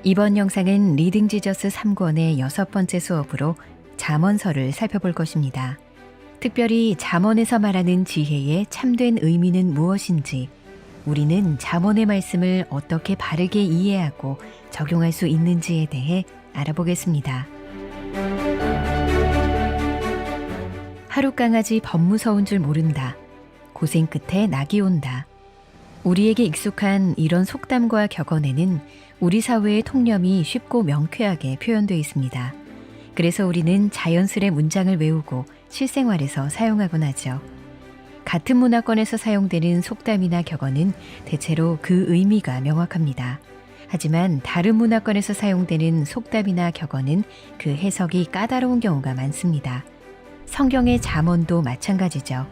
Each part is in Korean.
이번 영상은 리딩 지저스 3권의 6번째 수업으로 잠언서를 살펴볼 것입니다. 특별히 잠언에서 말하는 지혜의 참된 의미는 무엇인지, 우리는 잠언의 말씀을 어떻게 바르게 이해하고 적용할 수 있는지에 대해 알아보겠습니다. 하룻강아지 법무서운 줄 모른다. 고생 끝에 낙이 온다. 우리에게 익숙한 이런 속담과 격언에는 우리 사회의 통념이 쉽고 명쾌하게 표현되어 있습니다. 그래서 우리는 자연스레 문장을 외우고 실생활에서 사용하곤 하죠. 같은 문화권에서 사용되는 속담이나 격언은 대체로 그 의미가 명확합니다. 하지만 다른 문화권에서 사용되는 속담이나 격언은 그 해석이 까다로운 경우가 많습니다. 성경의 잠언도 마찬가지죠.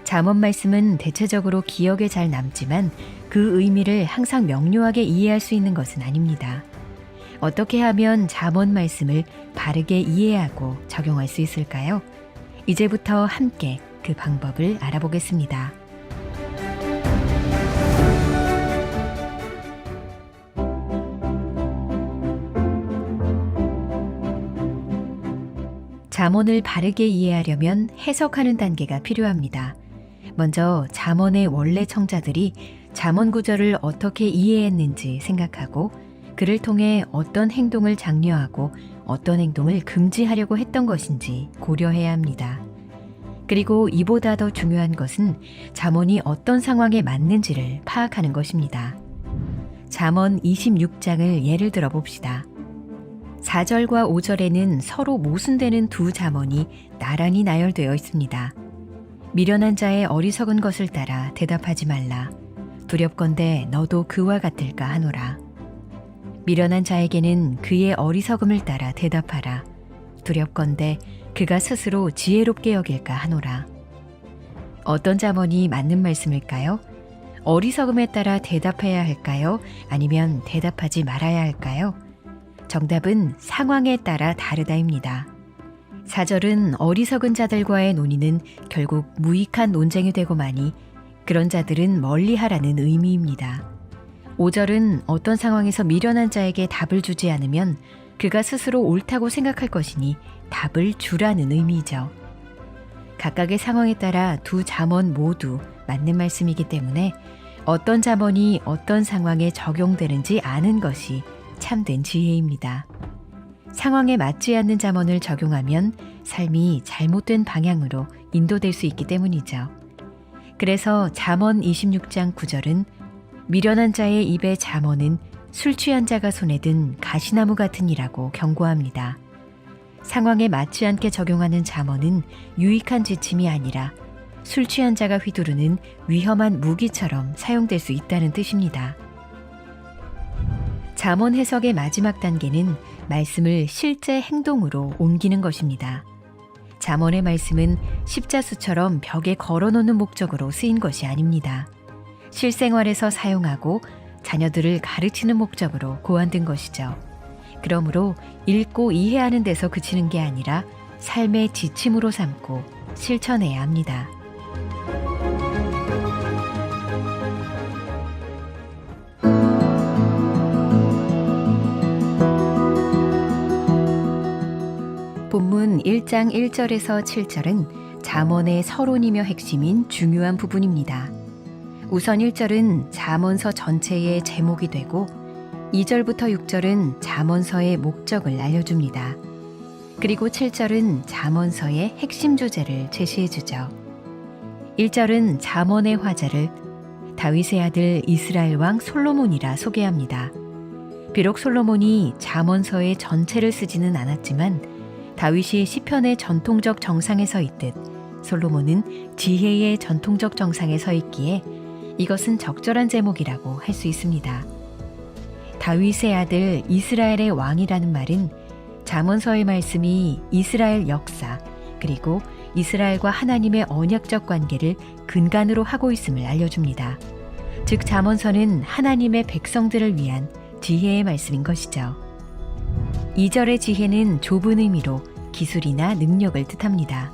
잠언 말씀은 대체적으로 기억에 잘 남지만 그 의미를 항상 명료하게 이해할 수 있는 것은 아닙니다. 어떻게 하면 잠언 말씀을 바르게 이해하고 적용할 수 있을까요? 이제부터 함께 그 방법을 알아보겠습니다. 잠언을 바르게 이해하려면 해석하는 단계가 필요합니다. 먼저 잠언의 원래 청자들이 잠언 구절을 어떻게 이해했는지 생각하고 그를 통해 어떤 행동을 장려하고 어떤 행동을 금지하려고 했던 것인지 고려해야 합니다. 그리고 이보다 더 중요한 것은 잠언이 어떤 상황에 맞는지를 파악하는 것입니다. 잠언 26장을 예를 들어 봅시다. 4절과 5절에는 서로 모순되는 두 잠언이 나란히 나열되어 있습니다. 미련한 자의 어리석은 것을 따라 대답하지 말라. 두렵건대 너도 그와 같을까 하노라. 미련한 자에게는 그의 어리석음을 따라 대답하라. 두렵건대 그가 스스로 지혜롭게 여길까 하노라. 어떤 잠언이 맞는 말씀일까요? 어리석음에 따라 대답해야 할까요? 아니면 대답하지 말아야 할까요? 정답은 상황에 따라 다르다입니다. 4절은 어리석은 자들과의 논의는 결국 무익한 논쟁이 되고 마니 그런 자들은 멀리하라는 의미입니다. 5절은 어떤 상황에서 미련한 자에게 답을 주지 않으면 그가 스스로 옳다고 생각할 것이니 답을 주라는 의미죠. 각각의 상황에 따라 두 잠언 모두 맞는 말씀이기 때문에 어떤 잠언이 어떤 상황에 적용되는지 아는 것이 참된 지혜입니다. 상황에 맞지 않는 잠언을 적용하면 삶이 잘못된 방향으로 인도될 수 있기 때문이죠. 그래서 잠언 26장 9절은 미련한 자의 입의 잠언은 술 취한 자가 손에 든 가시나무 같으니라고 경고합니다. 상황에 맞지 않게 적용하는 잠언은 유익한 지침이 아니라 술 취한 자가 휘두르는 위험한 무기처럼 사용될 수 있다는 뜻입니다. 잠언 해석의 마지막 단계는 말씀을 실제 행동으로 옮기는 것입니다. 잠언의 말씀은 십자수처럼 벽에 걸어놓는 목적으로 쓰인 것이 아닙니다. 실생활에서 사용하고 자녀들을 가르치는 목적으로 고안된 것이죠. 그러므로 읽고 이해하는 데서 그치는 게 아니라 삶의 지침으로 삼고 실천해야 합니다. 본문 1장 1절에서 7절은 잠언의 서론이며 핵심인 중요한 부분입니다. 우선 1절은 잠언서 전체의 제목이 되고 2절부터 6절은 잠언서의 목적을 알려줍니다. 그리고 7절은 잠언서의 핵심 주제를 제시해주죠. 1절은 잠언의 화자를 다윗의 아들 이스라엘 왕 솔로몬이라 소개합니다. 비록 솔로몬이 잠언서의 전체를 쓰지는 않았지만 다윗이 시편의 전통적 정상에 서 있듯 솔로몬은 지혜의 전통적 정상에 서 있기에 이것은 적절한 제목이라고 할 수 있습니다. 다윗의 아들 이스라엘의 왕이라는 말은 잠언서의 말씀이 이스라엘 역사 그리고 이스라엘과 하나님의 언약적 관계를 근간으로 하고 있음을 알려줍니다. 즉 잠언서는 하나님의 백성들을 위한 지혜의 말씀인 것이죠. 2절의 지혜는 좁은 의미로 기술이나 능력을 뜻합니다.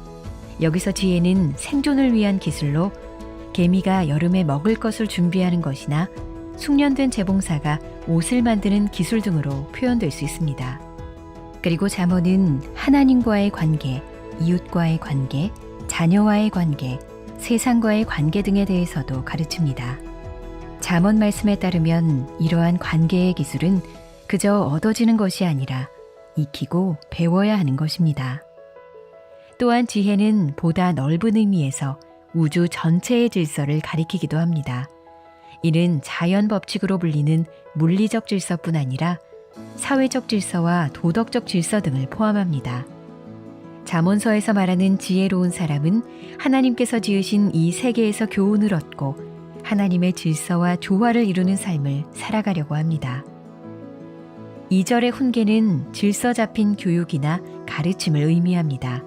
여기서 지혜는 생존을 위한 기술로 개미가 여름에 먹을 것을 준비하는 것이나 숙련된 재봉사가 옷을 만드는 기술 등으로 표현될 수 있습니다. 그리고 잠언은 하나님과의 관계, 이웃과의 관계, 자녀와의 관계, 세상과의 관계 등에 대해서도 가르칩니다. 잠언 말씀에 따르면 이러한 관계의 기술은 그저 얻어지는 것이 아니라 익히고 배워야 하는 것입니다. 또한 지혜는 보다 넓은 의미에서 우주 전체의 질서를 가리키기도 합니다. 이는 자연 법칙으로 불리는 물리적 질서뿐 아니라 사회적 질서와 도덕적 질서 등을 포함합니다. 잠언서에서 말하는 지혜로운 사람은 하나님께서 지으신 이 세계에서 교훈을 얻고 하나님의 질서와 조화를 이루는 삶을 살아가려고 합니다. 2절의 훈계는 질서 잡힌 교육이나 가르침을 의미합니다.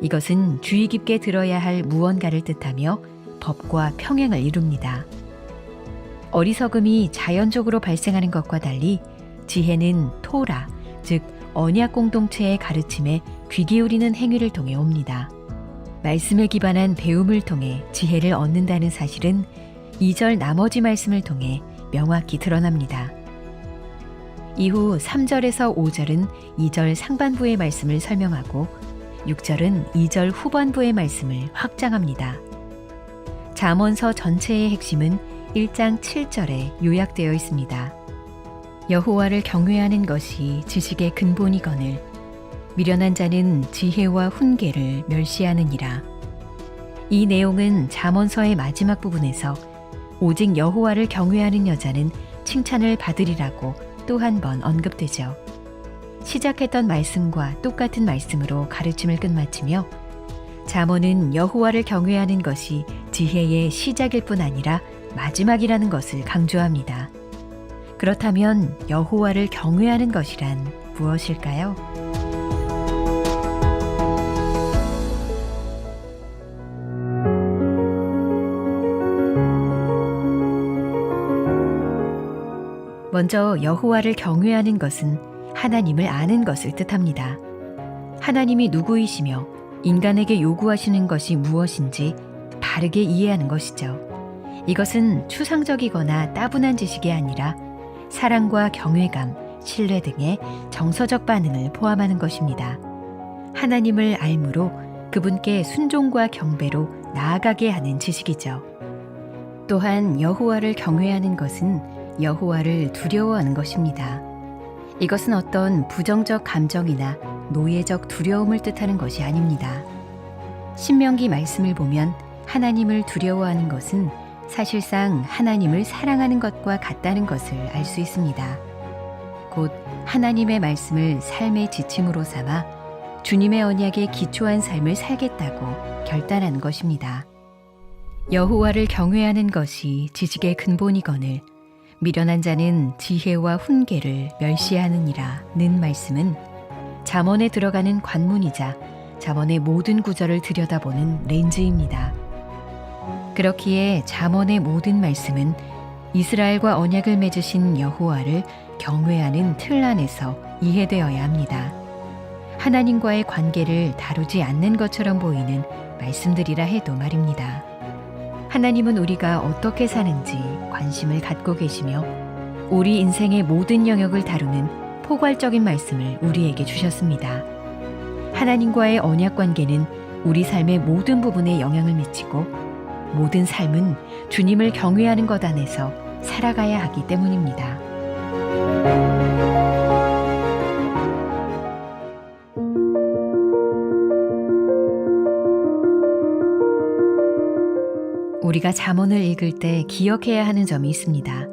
이것은 주의 깊게 들어야 할 무언가를 뜻하며 법과 평행을 이룹니다. 어리석음이 자연적으로 발생하는 것과 달리 지혜는 토라, 즉 언약 공동체의 가르침에 귀 기울이는 행위를 통해 옵니다. 말씀에 기반한 배움을 통해 지혜를 얻는다는 사실은 2절 나머지 말씀을 통해 명확히 드러납니다. 이후 3절에서 5절은 2절 상반부의 말씀을 설명하고 6절은 2절 후반부의 말씀을 확장합니다. 잠언서 전체의 핵심은 1장 7절에 요약되어 있습니다. 여호와를 경외하는 것이 지식의 근본이거늘 미련한 자는 지혜와 훈계를 멸시하느니라. 이 내용은 잠언서의 마지막 부분에서 오직 여호와를 경외하는 여자는 칭찬을 받으리라고 또 한 번 언급되죠. 시작했던 말씀과 똑같은 말씀으로 가르침을 끝마치며 잠언은 여호와를 경외하는 것이 지혜의 시작일 뿐 아니라 마지막이라는 것을 강조합니다. 그렇다면 여호와를 경외하는 것이란 무엇일까요? 먼저 여호와를 경외하는 것은 하나님을 아는 것을 뜻합니다. 하나님이 누구이시며 인간에게 요구하시는 것이 무엇인지 바르게 이해하는 것이죠. 이것은 추상적이거나 따분한 지식이 아니라 사랑과 경외감, 신뢰 등의 정서적 반응을 포함하는 것입니다. 하나님을 알므로 그분께 순종과 경배로 나아가게 하는 지식이죠. 또한 여호와를 경외하는 것은 여호와를 두려워하는 것입니다. 이것은 어떤 부정적 감정이나 노예적 두려움을 뜻하는 것이 아닙니다. 신명기 말씀을 보면 하나님을 두려워하는 것은 사실상 하나님을 사랑하는 것과 같다는 것을 알 수 있습니다. 곧 하나님의 말씀을 삶의 지침으로 삼아 주님의 언약에 기초한 삶을 살겠다고 결단하는 것입니다. 여호와를 경외하는 것이 지식의 근본이거늘 미련한 자는 지혜와 훈계를 멸시하느니라는 말씀은 잠언에 들어가는 관문이자 잠언의 모든 구절을 들여다보는 렌즈입니다. 그렇기에 잠언의 모든 말씀은 이스라엘과 언약을 맺으신 여호와를 경외하는 틀 안에서 이해되어야 합니다. 하나님과의 관계를 다루지 않는 것처럼 보이는 말씀들이라 해도 말입니다. 하나님은 우리가 어떻게 사는지 관심을 갖고 계시며 우리 인생의 모든 영역을 다루는 포괄적인 말씀을 우리에게 주셨습니다. 하나님과의 언약 관계는 우리 삶의 모든 부분에 영향을 미치고 모든 삶은 주님을 경외하는 것 안에서 살아가야 하기 때문입니다. 우리가 잠언을 읽을 때 기억해야 하는 점이 있습니다.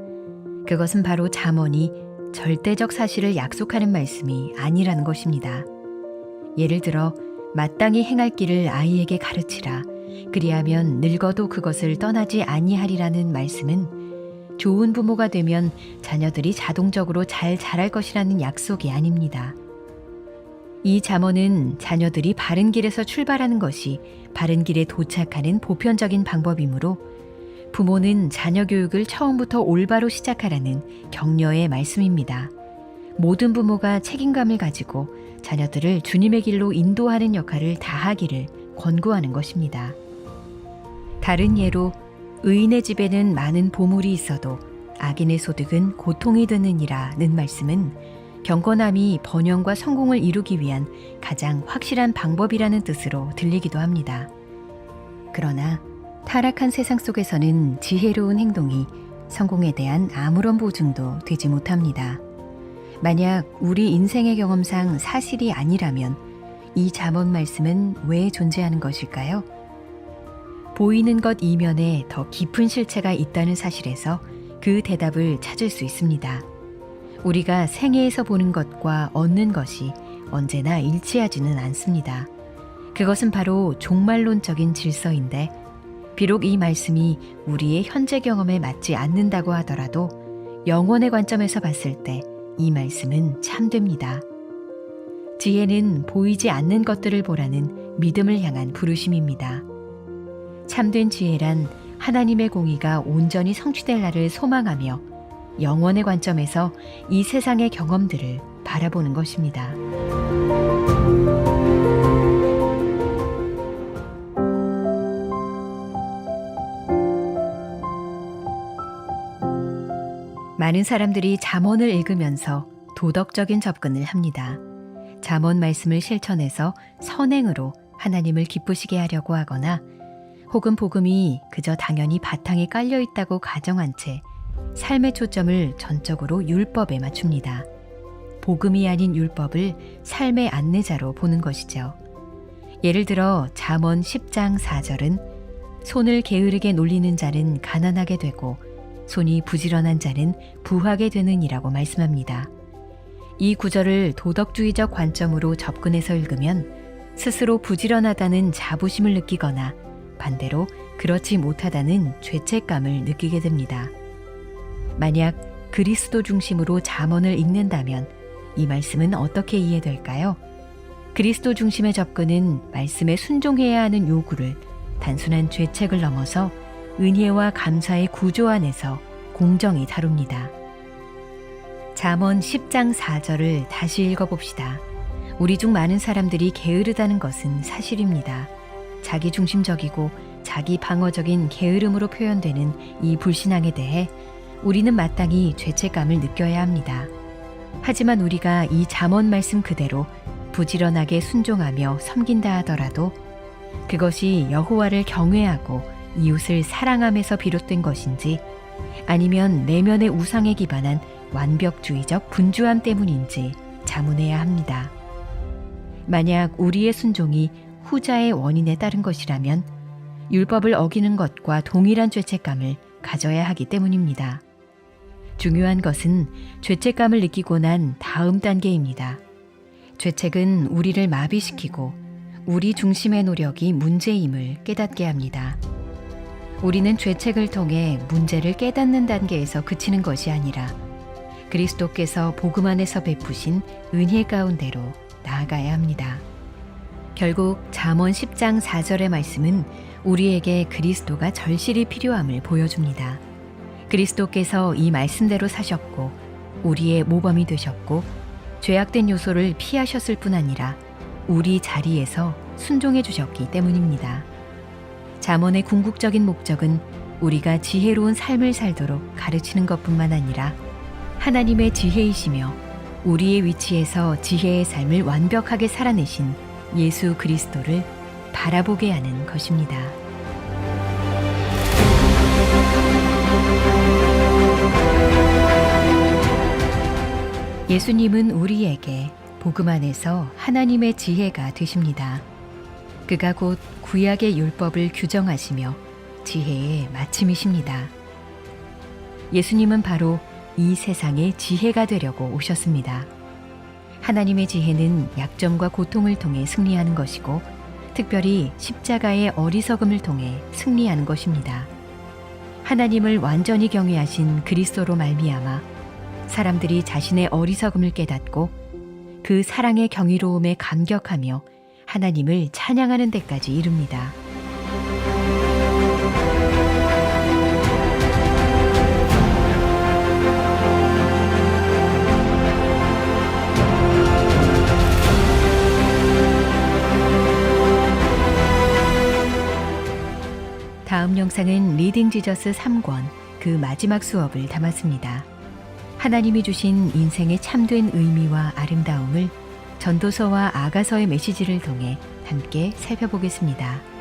그것은 바로 잠언이 절대적 사실을 약속하는 말씀이 아니라는 것입니다. 예를 들어 마땅히 행할 길을 아이에게 가르치라. 그리하면 늙어도 그것을 떠나지 아니하리라는 말씀은 좋은 부모가 되면 자녀들이 자동적으로 잘 자랄 것이라는 약속이 아닙니다. 이 잠언은 자녀들이 바른 길에서 출발하는 것이 바른 길에 도착하는 보편적인 방법이므로 부모는 자녀 교육을 처음부터 올바로 시작하라는 격려의 말씀입니다. 모든 부모가 책임감을 가지고 자녀들을 주님의 길로 인도하는 역할을 다하기를 권고하는 것입니다. 다른 예로 의인의 집에는 많은 보물이 있어도 악인의 소득은 고통이 드느니라는 말씀은 경건함이 번영과 성공을 이루기 위한 가장 확실한 방법이라는 뜻으로 들리기도 합니다. 그러나 타락한 세상 속에서는 지혜로운 행동이 성공에 대한 아무런 보증도 되지 못합니다. 만약 우리 인생의 경험상 사실이 아니라면 이 잠언 말씀은 왜 존재하는 것일까요? 보이는 것 이면에 더 깊은 실체가 있다는 사실에서 그 대답을 찾을 수 있습니다. 우리가 생애에서 보는 것과 얻는 것이 언제나 일치하지는 않습니다. 그것은 바로 종말론적인 질서인데, 비록 이 말씀이 우리의 현재 경험에 맞지 않는다고 하더라도 영원의 관점에서 봤을 때 이 말씀은 참됩니다. 지혜는 보이지 않는 것들을 보라는 믿음을 향한 부르심입니다. 참된 지혜란 하나님의 공의가 온전히 성취될 날을 소망하며 영원의 관점에서 이 세상의 경험들을 바라보는 것입니다. 많은 사람들이 잠언을 읽으면서 도덕적인 접근을 합니다. 잠언 말씀을 실천해서 선행으로 하나님을 기쁘시게 하려고 하거나 혹은 복음이 그저 당연히 바탕에 깔려 있다고 가정한 채 삶의 초점을 전적으로 율법에 맞춥니다. 복음이 아닌 율법을 삶의 안내자로 보는 것이죠. 예를 들어 잠언 10장 4절은 손을 게으르게 놀리는 자는 가난하게 되고 손이 부지런한 자는 부하게 되느니라고 말씀합니다. 이 구절을 도덕주의적 관점으로 접근해서 읽으면 스스로 부지런하다는 자부심을 느끼거나 반대로 그렇지 못하다는 죄책감을 느끼게 됩니다. 만약 그리스도 중심으로 잠언을 읽는다면 이 말씀은 어떻게 이해될까요? 그리스도 중심의 접근은 말씀에 순종해야 하는 요구를 단순한 죄책을 넘어서 은혜와 감사의 구조 안에서 공정히 다룹니다. 잠언 10장 4절을 다시 읽어봅시다. 우리 중 많은 사람들이 게으르다는 것은 사실입니다. 자기중심적이고 자기 방어적인 게으름으로 표현되는 이 불신앙에 대해 우리는 마땅히 죄책감을 느껴야 합니다. 하지만 우리가 이 잠언 말씀 그대로 부지런하게 순종하며 섬긴다 하더라도 그것이 여호와를 경외하고 이웃을 사랑함에서 비롯된 것인지 아니면 내면의 우상에 기반한 완벽주의적 분주함 때문인지 자문해야 합니다. 만약 우리의 순종이 후자의 원인에 따른 것이라면 율법을 어기는 것과 동일한 죄책감을 가져야 하기 때문입니다. 중요한 것은 죄책감을 느끼고 난 다음 단계입니다. 죄책은 우리를 마비시키고 우리 중심의 노력이 문제임을 깨닫게 합니다. 우리는 죄책을 통해 문제를 깨닫는 단계에서 그치는 것이 아니라 그리스도께서 복음 안에서 베푸신 은혜 가운데로 나아가야 합니다. 결국 잠언 10장 4절의 말씀은 우리에게 그리스도가 절실히 필요함을 보여줍니다. 그리스도께서 이 말씀대로 사셨고 우리의 모범이 되셨고 죄악된 요소를 피하셨을 뿐 아니라 우리 자리에서 순종해 주셨기 때문입니다. 잠언의 궁극적인 목적은 우리가 지혜로운 삶을 살도록 가르치는 것뿐만 아니라 하나님의 지혜이시며 우리의 위치에서 지혜의 삶을 완벽하게 살아내신 예수 그리스도를 바라보게 하는 것입니다. 예수님은 우리에게 복음 안에서 하나님의 지혜가 되십니다. 그가 곧 구약의 율법을 규정하시며 지혜의 마침이십니다. 예수님은 바로 이 세상의 지혜가 되려고 오셨습니다. 하나님의 지혜는 약점과 고통을 통해 승리하는 것이고 특별히 십자가의 어리석음을 통해 승리하는 것입니다. 하나님을 완전히 경외하신 그리스도로 말미암아 사람들이 자신의 어리석음을 깨닫고 그 사랑의 경이로움에 감격하며 하나님을 찬양하는 데까지 이릅니다. 다음 영상은 리딩 지저스 3권 그 마지막 수업을 담았습니다. 하나님이 주신 인생의 참된 의미와 아름다움을 전도서와 아가서의 메시지를 통해 함께 살펴보겠습니다.